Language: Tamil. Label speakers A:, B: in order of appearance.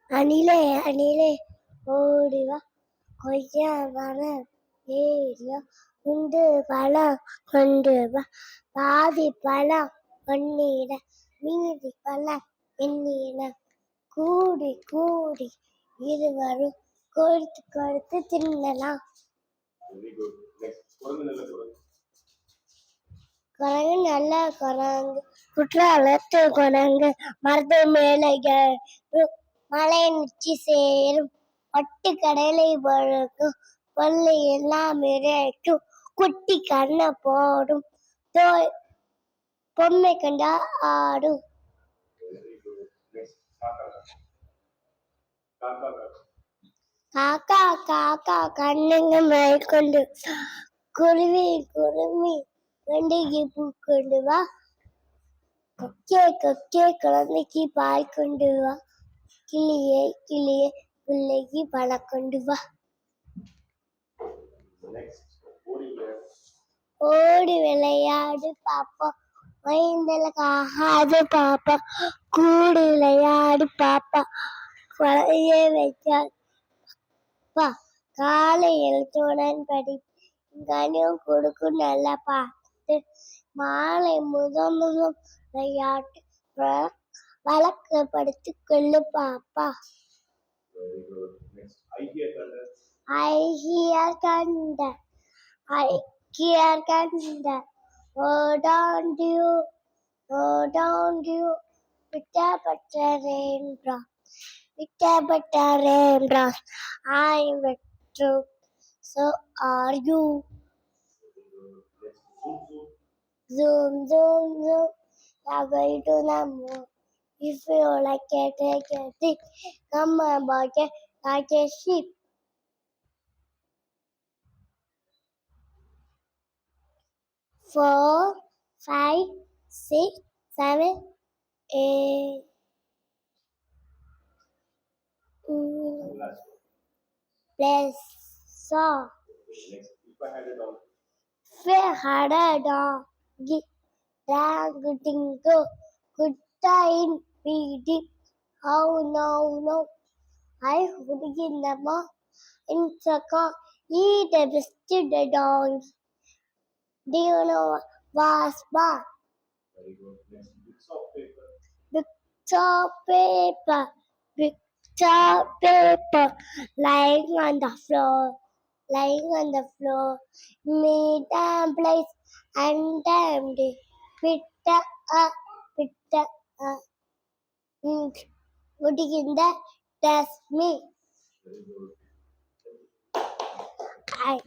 A: அணிலே அணிலே ஓடிவா கொய்யா மரம் ஏறிவா உண்டு பழம் கொண்டு வா பாதி பழம் பொன்னிட மீதி பழம் எண்ணிட கூடி கூடி இருவரும் கொடுத்து கொடுத்து தின்னலாம். குரங்கு நல்ல குரங்கு குற்றாலத்து குரங்கு மரத்து மேலே மலை நிச்சி சேரும் பட்டு கடலை பழக்கும் பள்ளி எல்லாம் இறைக்கும் குட்டி கண்ணை போடும் பொம்மை கண்டா ஆடும். காக்கா காக்கா கண்ணுங்க மேற்கொண்டு குருவி குருமி வெண்டிகை பூ கொண்டு வா கொக்கே கொக்கே குழந்தைக்கு பால் கொண்டு வா கிளியே கிளியே பிள்ளைக்கு பழம் கொண்டு வா. ஓடி விளையாடு பாப்பா மைந்தல காகாது பாப்பா கூடி விளையாடு பாப்பா குழைய வைப்பா காலை எழுத்துடன் படி கனியும் கொடுக்கும் நல்ல பாட்டு மாலை முதல் விளையாட்டு வழக்கப்படுத்தி கொள்ளு பாப்பா. I hear thunder. I hear thunder. Oh, don't you bitter butter raindrops, bitter butter raindrops. I'm wet too, so are you. Zoom, zoom, zoom. You're going to the moon. If you like it, take it. Come on, boy, like a sheep. 4, 5, 6, 7, 8. Bless saw. If I had a dog, dingo, good time, beating. Oh no, I would in the mouth in the car, eat a biscuit the donkey. Do you know what's bad?
B: Very good. Next, bits of paper.
A: Bits of paper. Bits of paper. Lying on the floor. Made and place and empty. Pitta up. What in that? That's me.
B: Very good.
A: I